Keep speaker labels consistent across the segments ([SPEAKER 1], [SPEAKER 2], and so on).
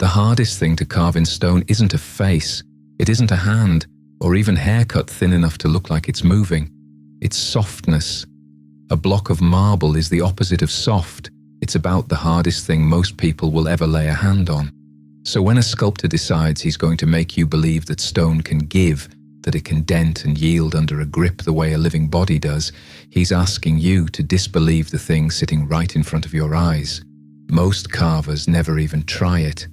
[SPEAKER 1] The hardest thing to carve in stone isn't a face, it isn't a hand, or even haircut thin enough to look like it's moving. It's softness. A block of marble is the opposite of soft. It's about the hardest thing most people will ever lay a hand on. So when a sculptor decides he's going to make you believe that stone can give, that it can dent and yield under a grip the way a living body does, he's asking you to disbelieve the thing sitting right in front of your eyes. Most carvers never even try it.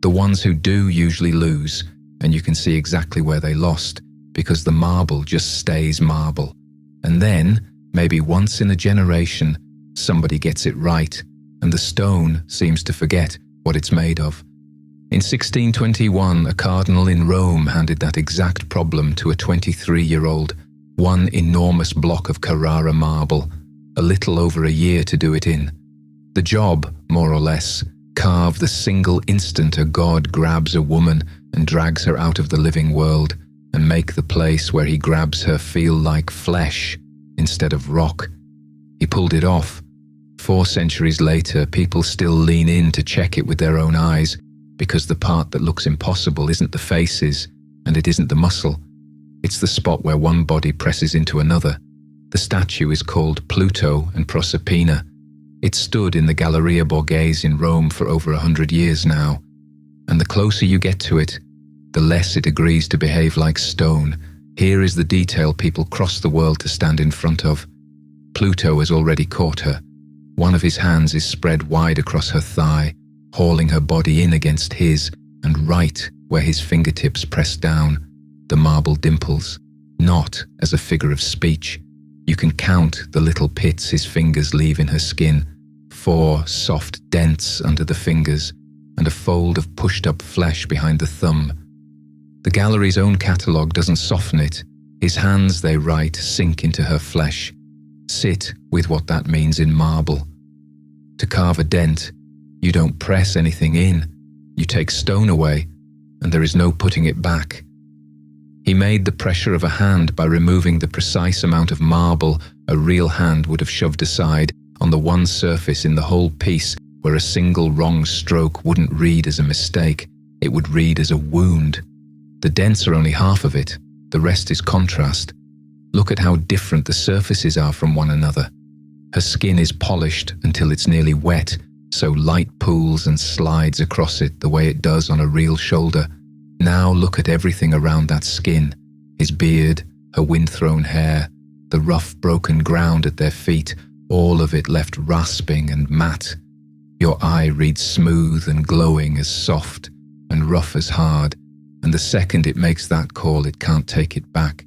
[SPEAKER 1] The ones who do usually lose, and you can see exactly where they lost, because the marble just stays marble. And then, maybe once in a generation, somebody gets it right, and the stone seems to forget what it's made of. In 1621, a cardinal in Rome handed that exact problem to a 23-year-old, one enormous block of Carrara marble, a little over a year to do it in. The job, more or less, carve the single instant a god grabs a woman and drags her out of the living world, and make the place where he grabs her feel like flesh instead of rock. He pulled it off. 4 centuries later, people still lean in to check it with their own eyes, because the part that looks impossible isn't the faces, and it isn't the muscle. It's the spot where one body presses into another. The statue is called Pluto and Proserpina. It stood in the Galleria Borghese in Rome for over 100 years now, and the closer you get to it, the less it agrees to behave like stone. Here is the detail people cross the world to stand in front of. Pluto has already caught her. One of his hands is spread wide across her thigh, hauling her body in against his, and right where his fingertips press down, the marble dimples, not as a figure of speech. You can count the little pits his fingers leave in her skin, 4 soft dents under the fingers, and a fold of pushed-up flesh behind the thumb. The gallery's own catalogue doesn't soften it. His hands, they write, sink into her flesh. Sit with what that means in marble. To carve a dent, you don't press anything in. You take stone away, and there is no putting it back. He made the pressure of a hand by removing the precise amount of marble a real hand would have shoved aside on the one surface in the whole piece where a single wrong stroke wouldn't read as a mistake, it would read as a wound. The dents are only half of it, the rest is contrast. Look at how different the surfaces are from one another. Her skin is polished until it's nearly wet, so light pools and slides across it the way it does on a real shoulder. Now look at everything around that skin, his beard, her wind-thrown hair, the rough broken ground at their feet, all of it left rasping and matte. Your eye reads smooth and glowing as soft, and rough as hard, and the second it makes that call, it can't take it back.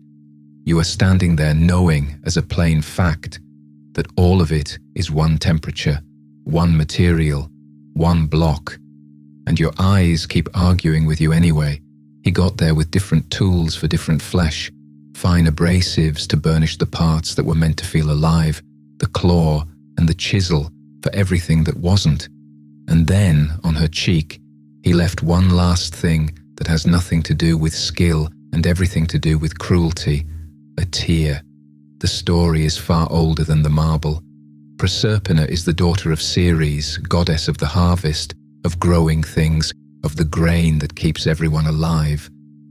[SPEAKER 1] You are standing there knowing as a plain fact that all of it is one temperature, one material, one block, and your eyes keep arguing with you anyway. He got there with different tools for different flesh, fine abrasives to burnish the parts that were meant to feel alive, the claw and the chisel for everything that wasn't. And then, on her cheek, he left one last thing that has nothing to do with skill and everything to do with cruelty, a tear. The story is far older than the marble. Proserpina is the daughter of Ceres, goddess of the harvest, of growing things, of the grain that keeps everyone alive.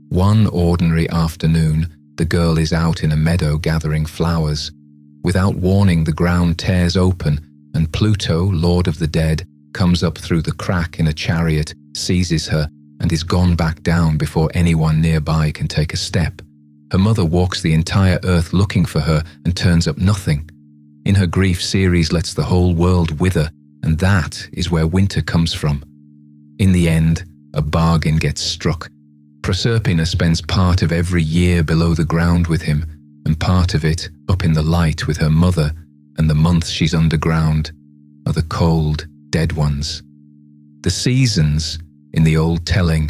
[SPEAKER 1] One ordinary afternoon, the girl is out in a meadow gathering flowers. Without warning, the ground tears open, and Pluto, lord of the dead, comes up through the crack in a chariot, seizes her, and is gone back down before anyone nearby can take a step. Her mother walks the entire earth looking for her and turns up nothing. In her grief, Ceres lets the whole world wither, and that is where winter comes from. In the end, a bargain gets struck. Proserpina spends part of every year below the ground with him, and part of it up in the light with her mother, and the months she's underground are the cold, dead ones. The seasons, in the old telling,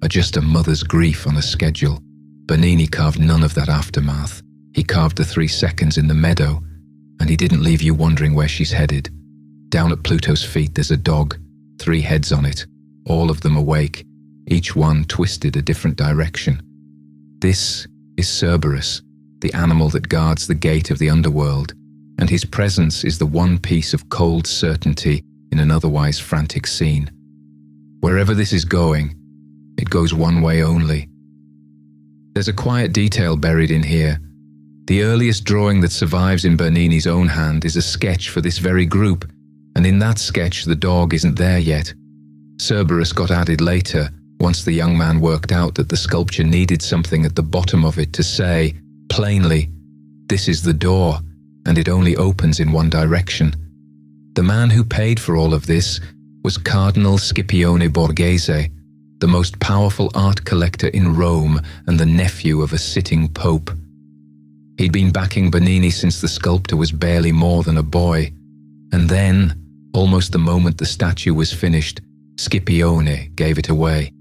[SPEAKER 1] are just a mother's grief on a schedule. Bernini carved none of that aftermath. He carved the 3 seconds in the meadow, and he didn't leave you wondering where she's headed. Down at Pluto's feet there's a dog, 3 heads on it, all of them awake, each one twisted a different direction. This is Cerberus, the animal that guards the gate of the underworld, and his presence is the one piece of cold certainty in an otherwise frantic scene. Wherever this is going, it goes one way only. There's a quiet detail buried in here. The earliest drawing that survives in Bernini's own hand is a sketch for this very group, and in that sketch the dog isn't there yet. Cerberus got added later, once the young man worked out that the sculpture needed something at the bottom of it to say, plainly, "This is the door, and it only opens in one direction." The man who paid for all of this was Cardinal Scipione Borghese, the most powerful art collector in Rome and the nephew of a sitting pope. He'd been backing Bernini since the sculptor was barely more than a boy, and then, almost the moment the statue was finished, Scipione gave it away.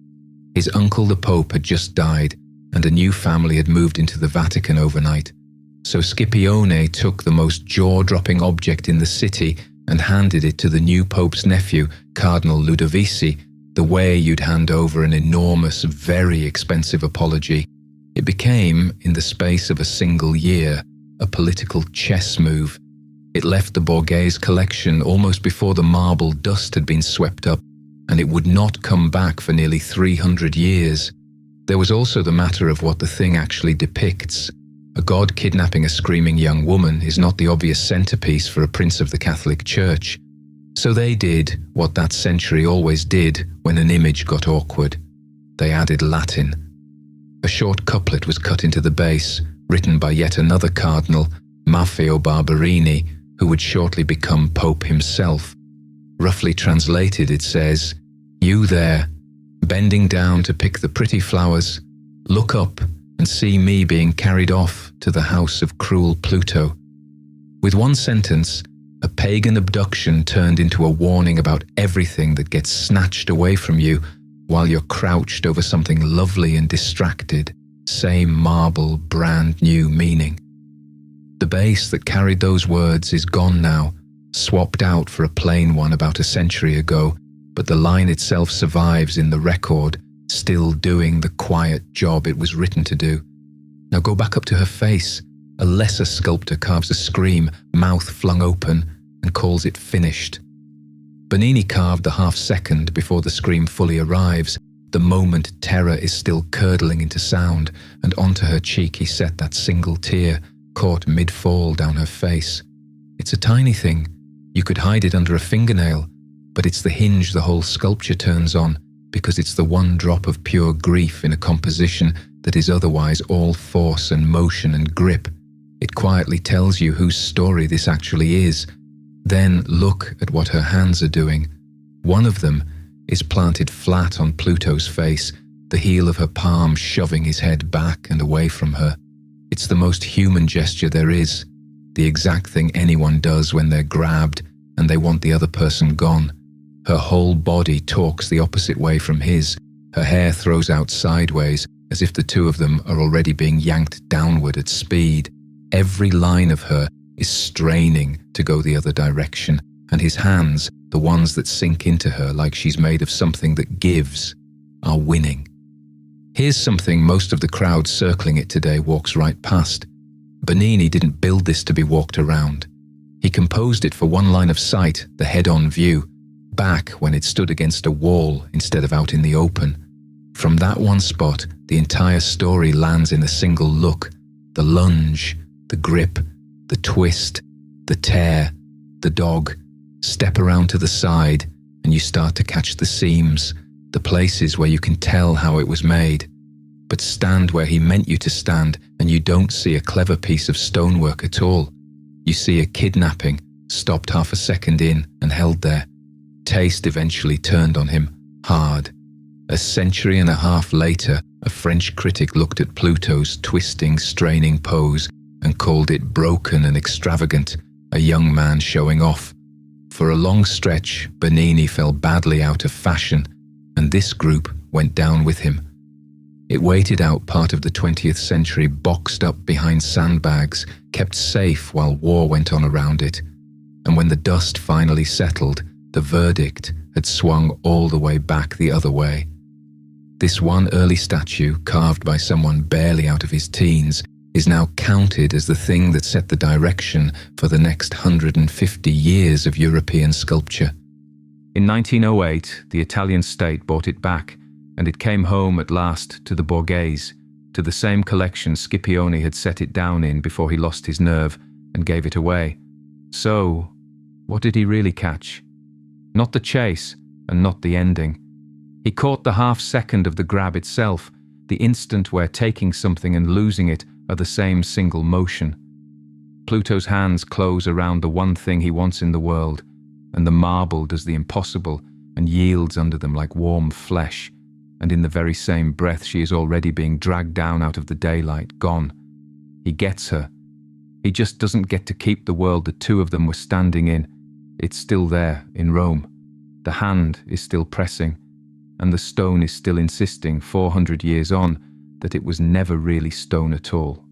[SPEAKER 1] His uncle the Pope had just died, and a new family had moved into the Vatican overnight. So Scipione took the most jaw-dropping object in the city and handed it to the new Pope's nephew, Cardinal Ludovisi, the way you'd hand over an enormous, very expensive apology. It became, in the space of a single year, a political chess move. It left the Borghese collection almost before the marble dust had been swept up, and it would not come back for nearly 300 years. There was also the matter of what the thing actually depicts. A god kidnapping a screaming young woman is not the obvious centerpiece for a prince of the Catholic Church. So they did what that century always did when an image got awkward. They added Latin. A short couplet was cut into the base, written by yet another cardinal, Maffeo Barberini, who would shortly become Pope himself. Roughly translated, it says, "You there, bending down to pick the pretty flowers, look up and see me being carried off to the house of cruel Pluto." With one sentence, a pagan abduction turned into a warning about everything that gets snatched away from you while you're crouched over something lovely and distracted. Same marble, brand new meaning. The base that carried those words is gone now, swapped out for a plain one about a century ago, but the line itself survives in the record, still doing the quiet job it was written to do. Now go back up to her face. A lesser sculptor carves a scream, mouth flung open, and calls it finished. Bernini carved the half-second before the scream fully arrives, the moment terror is still curdling into sound, and onto her cheek he set that single tear, caught mid-fall down her face. It's a tiny thing. You could hide it under a fingernail, but it's the hinge the whole sculpture turns on, because it's the one drop of pure grief in a composition that is otherwise all force and motion and grip. It quietly tells you whose story this actually is. Then look at what her hands are doing. One of them is planted flat on Pluto's face, the heel of her palm shoving his head back and away from her. It's the most human gesture there is, the exact thing anyone does when they're grabbed and they want the other person gone. Her whole body talks the opposite way from his. Her hair throws out sideways, as if the two of them are already being yanked downward at speed. Every line of her is straining to go the other direction, and his hands, the ones that sink into her like she's made of something that gives, are winning. Here's something most of the crowd circling it today walks right past. Bernini didn't build this to be walked around. He composed it for one line of sight, the head-on view, back when it stood against a wall instead of out in the open. From that one spot, the entire story lands in a single look. The lunge, the grip, the twist, the tear, the dog. Step around to the side and you start to catch the seams, the places where you can tell how it was made. But stand where he meant you to stand and you don't see a clever piece of stonework at all. You see a kidnapping, stopped half a second in and held there. Taste eventually turned on him, hard. A century and a half later, a French critic looked at Pluto's twisting, straining pose and called it broken and extravagant, a young man showing off. For a long stretch, Bernini fell badly out of fashion, and this group went down with him. It waited out part of the 20th century boxed up behind sandbags, kept safe while war went on around it. And when the dust finally settled, the verdict had swung all the way back the other way. This one early statue, carved by someone barely out of his teens, is now counted as the thing that set the direction for the next 150 years of European sculpture. In 1908, the Italian state bought it back, and it came home at last to the Borghese, to the same collection Scipione had set it down in before he lost his nerve and gave it away. So, what did he really catch? Not the chase, and not the ending. He caught the half-second of the grab itself, the instant where taking something and losing it are the same single motion. Pluto's hands close around the one thing he wants in the world, and the marble does the impossible and yields under them like warm flesh, and in the very same breath she is already being dragged down out of the daylight, gone. He gets her. He just doesn't get to keep the world the two of them were standing in. It's still there, in Rome. The hand is still pressing, and the stone is still insisting, 400 years on, that it was never really stone at all.